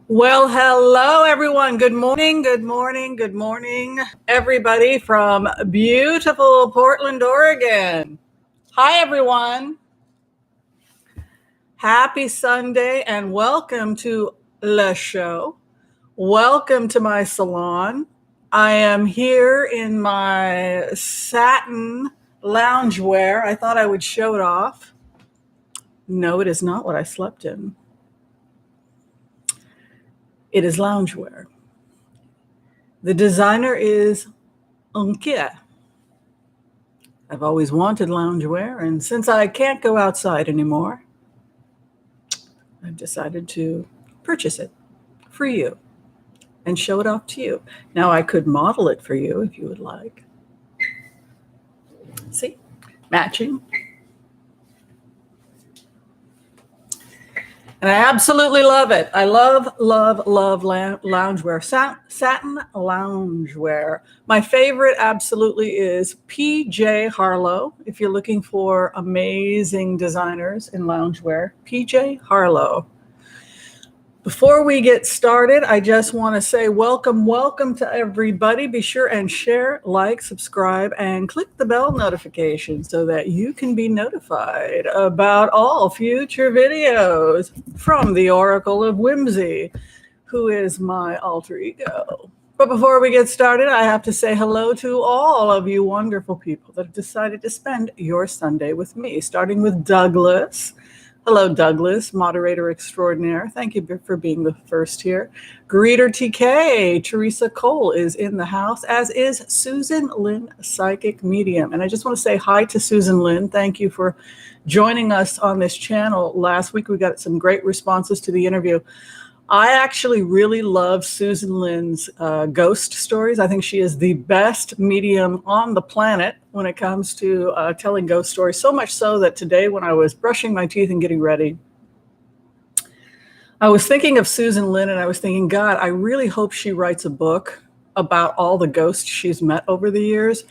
Well, hello, everyone. Good morning, good morning, good morning, everybody from beautiful Portland, Oregon. Hi, everyone. Happy Sunday and welcome to Le Show. Welcome to my salon. I am here in my satin loungewear. I thought I would show it off. No, it is not what I slept in. It is loungewear. The designer is Unkia. I've always wanted loungewear, and since I can't go outside anymore, I've decided to purchase it for you and show it off to you. Now, I could model it for you if you would like. See? Matching. And I absolutely love it. I love loungewear. Satin loungewear. My favorite absolutely is PJ Harlow. If you're looking for amazing designers in loungewear, PJ Harlow. Before we get started, I just want to say welcome to everybody. Be sure and share, like, subscribe, and click the bell notification so that you can be notified about all future videos from the Oracle of Whimsy, who is my alter ego. But before we get started, I have to say hello to all of you wonderful people that have decided to spend your Sunday with me, starting with Douglas. Hello, Douglas, moderator extraordinaire. Thank you for being the first here. Greeter TK, Teresa Cole is in the house, as is Susan Lynn, psychic medium. And I just want to say hi to Susan Lynn. Thank you for joining us on this channel. Last week, we got some great responses to the interview. I actually really love Susan Lynn's ghost stories. I think she is the best medium on the planet when it comes to telling ghost stories. So much so that today when I was brushing my teeth and getting ready, I was thinking of Susan Lynn and I was thinking, God, I really hope she writes a book about all the ghosts she's met over the years.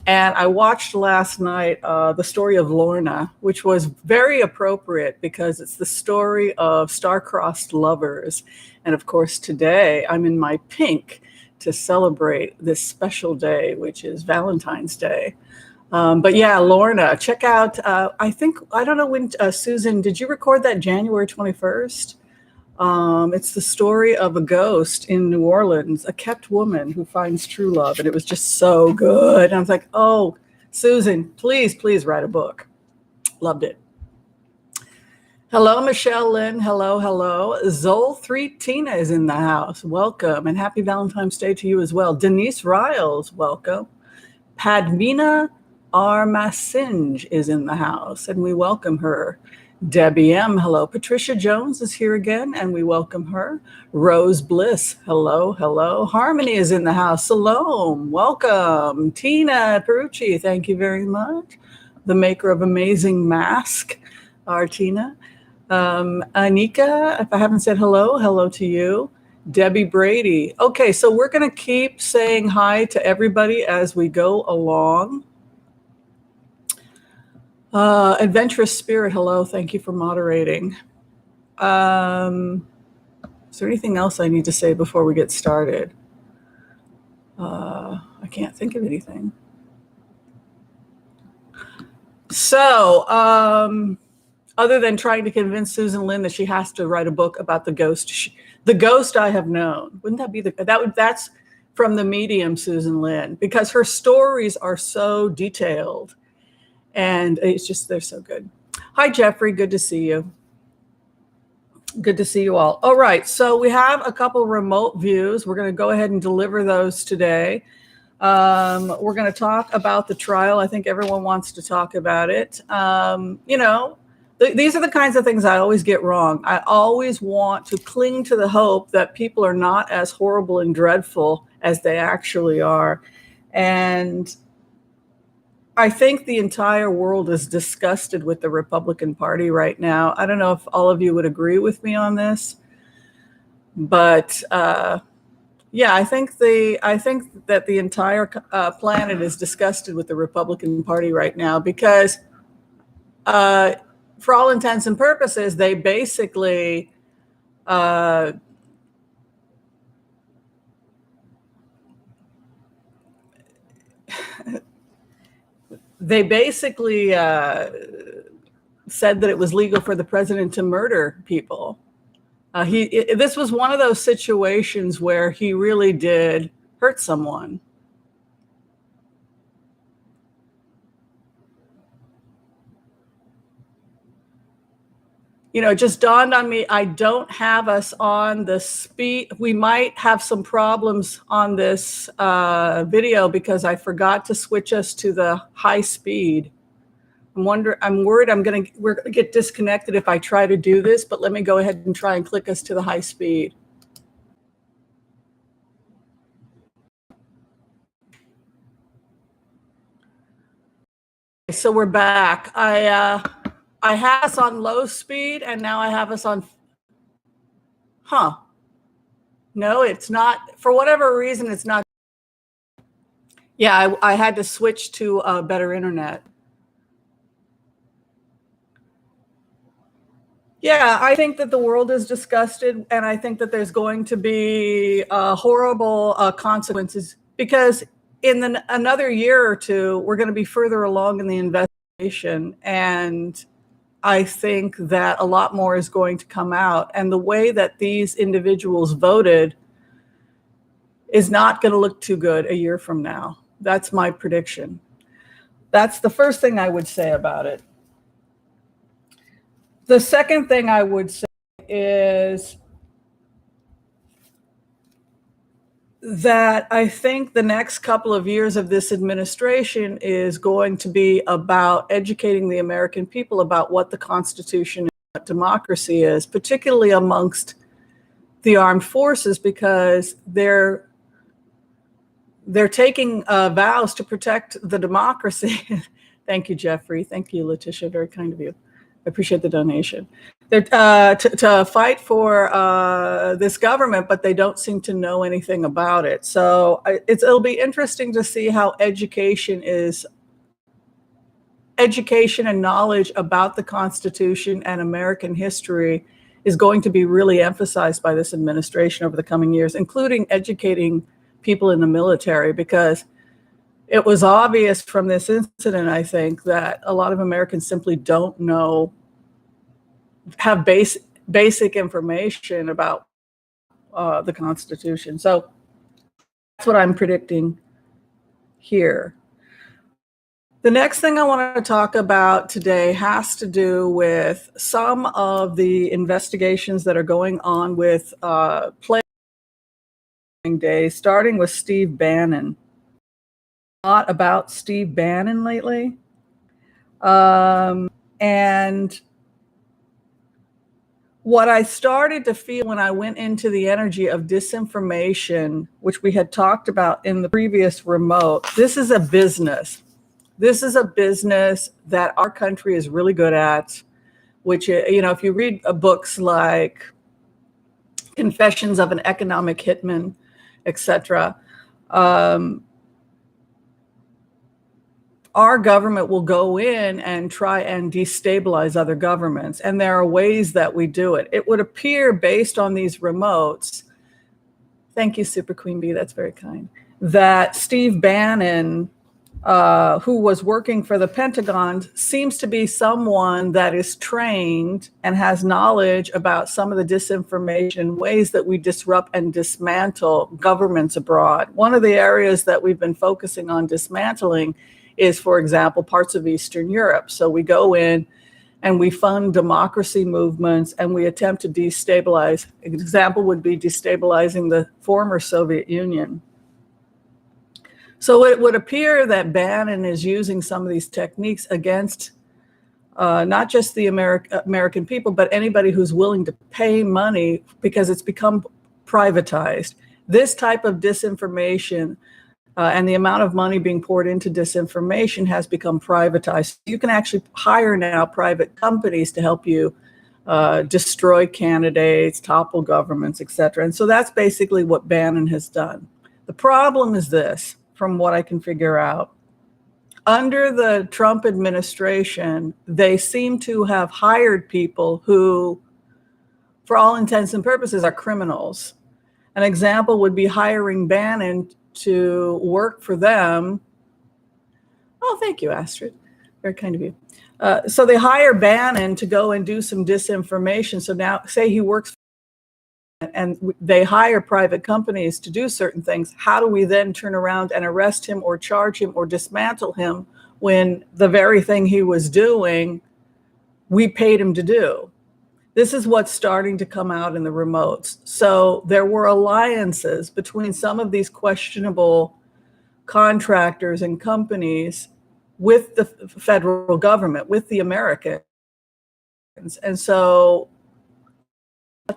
And I watched last night the story of Lorna, which was very appropriate because it's the story of star-crossed lovers. And of course, today I'm in my pink to celebrate this special day, which is Valentine's Day. But yeah, Lorna, check out, I don't know when, Susan, did you record that January 21st? It's the story of a ghost in New Orleans, a kept woman who finds true love. And it was just so good. And I was like, oh, Susan, please write a book. Loved it. Hello, Michelle Lynn. Hello. Zol3 Tina is in the house. Welcome. And happy Valentine's Day to you as well. Denise Riles, welcome. Padmina Armasinj is in the house, and we welcome her. Debbie M, hello. Patricia Jones is here again, and we welcome her. Rose Bliss, hello. Harmony is in the house. Salome, welcome. Tina Perucci, thank you very much. The maker of Amazing Mask, our Tina. Anika, if I haven't said hello to you. Debbie Brady. Okay, so we're going to keep saying hi to everybody as we go along. Adventurous Spirit, hello. Thank you for moderating. Is there anything else I need to say before we get started? I can't think of anything. So, other than trying to convince Susan Lynn that she has to write a book about the ghost I have known. Wouldn't that be that's from the medium Susan Lynn, because her stories are so detailed. And it's just, they're so good. Hi, Jeffrey. Good to see you. Good to see you all. All right. So we have a couple remote views. We're going to go ahead and deliver those today. We're going to talk about the trial. I think everyone wants to talk about it. These are the kinds of things I always get wrong. I always want to cling to the hope that people are not as horrible and dreadful as they actually are. And I think the entire world is disgusted with the Republican Party right now. I don't know if all of you would agree with me on this, but yeah, I think that the entire planet is disgusted with the Republican Party right now because, for all intents and purposes, they basically they basically said that it was legal for the president to murder people. This was one of those situations where he really did hurt someone. It just dawned on me, I don't have us on the speed. We might have some problems on this video because I forgot to switch us to the high speed. I'm worried we're gonna get disconnected if I try to do this, but let me go ahead and try and click us to the high speed. So we're back. I had us on low speed and now I have us on, no, it's not, for whatever reason, it's not. Yeah, I had to switch to a better internet. Yeah, I think that the world is disgusted, and I think that there's going to be horrible consequences because in another year or two, we're going to be further along in the investigation, and I think that a lot more is going to come out. And the way that these individuals voted is not going to look too good a year from now. That's my prediction. That's the first thing I would say about it. The second thing I would say is that I think the next couple of years of this administration is going to be about educating the American people about what the Constitution and what democracy is, particularly amongst the armed forces, because they're taking vows to protect the democracy. Thank you, Jeffrey. Thank you, Letitia. Very kind of you. I appreciate the donation. They're to fight for this government, but they don't seem to know anything about it. So it'll be interesting to see how education and knowledge about the Constitution and American history is going to be really emphasized by this administration over the coming years, including educating people in the military, because it was obvious from this incident, I think, that a lot of Americans simply don't know, have basic information about the Constitution. So that's what I'm predicting here. The next thing I want to talk about today has to do with some of the investigations that are going on with Play Day, starting with Steve Bannon. A lot about Steve Bannon lately. And what I started to feel when I went into the energy of disinformation, which we had talked about in the previous remote, this is a business. This is a business that our country is really good at, which, if you read books like Confessions of an Economic Hitman, etc., our government will go in and try and destabilize other governments. And there are ways that we do it. It would appear, based on these remotes, thank you, Super Queen Bee, that's very kind, that Steve Bannon, who was working for the Pentagon, seems to be someone that is trained and has knowledge about some of the disinformation ways that we disrupt and dismantle governments abroad. One of the areas that we've been focusing on dismantling is, for example, parts of Eastern Europe. So we go in and we fund democracy movements and we attempt to destabilize. An example would be destabilizing the former Soviet Union. So it would appear that Bannon is using some of these techniques against not just the American people, but anybody who's willing to pay money, because it's become privatized. This type of disinformation and the amount of money being poured into disinformation has become privatized. You can actually hire now private companies to help you destroy candidates, topple governments, etc. And so that's basically what Bannon has done. The problem is this, from what I can figure out. Under the Trump administration, they seem to have hired people who, for all intents and purposes, are criminals. An example would be hiring Bannon to work for them Oh, thank you, Astrid. Very kind of you. So they hire Bannon to go and do some disinformation. So now, say he works and they hire private companies to do certain things. How do we then turn around and arrest him or charge him or dismantle him when the very thing he was doing, we paid him to do? This is what's starting to come out in the remotes. So there were alliances between some of these questionable contractors and companies with the federal government, with the Americans. And so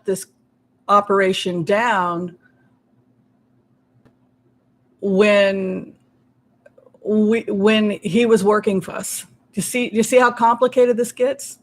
this operation down when he was working for us. Do you see how complicated this gets?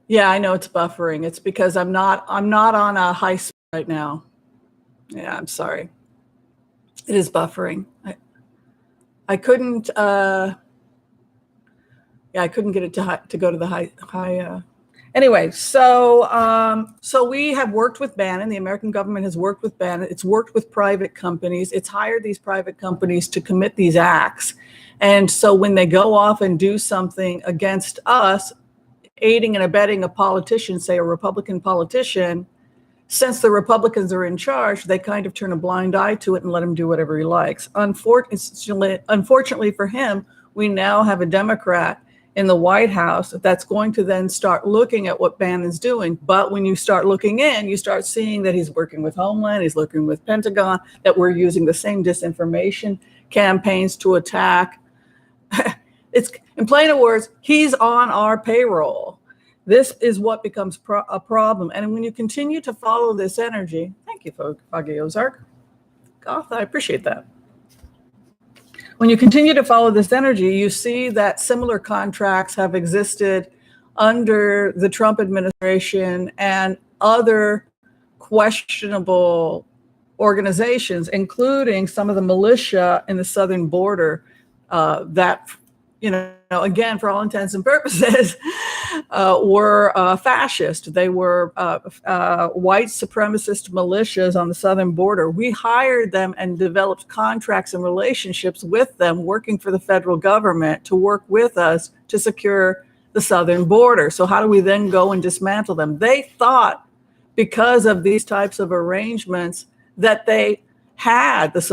Yeah, I know it's buffering. It's because I'm not on a high speed right now. Yeah, I'm sorry. It is buffering. I couldn't I couldn't get it to go to the high anyway, so we have worked with Bannon. The American government has worked with Bannon. It's worked with private companies. It's hired these private companies to commit these acts. And so when they go off and do something against us, aiding and abetting a politician, say a Republican politician, since the Republicans are in charge, they kind of turn a blind eye to it and let him do whatever he likes. Unfortunately for him, we now have a Democrat in the White House that's going to then start looking at what Bannon's doing. But when you start looking in, you start seeing that he's working with Homeland, he's working with Pentagon, that we're using the same disinformation campaigns to attack. It's, in plain words, he's on our payroll. This is what becomes a problem. And when you continue to follow this energy, thank you, Foggy Ozark. Goth, I appreciate that. When you continue to follow this energy, you see that similar contracts have existed under the Trump administration and other questionable organizations, including some of the militia in the southern border that, again, for all intents and purposes, were fascist. They were white supremacist militias on the southern border. We hired them and developed contracts and relationships with them, working for the federal government to work with us to secure the southern border. So how do we then go and dismantle them? They thought, because of these types of arrangements, that they had the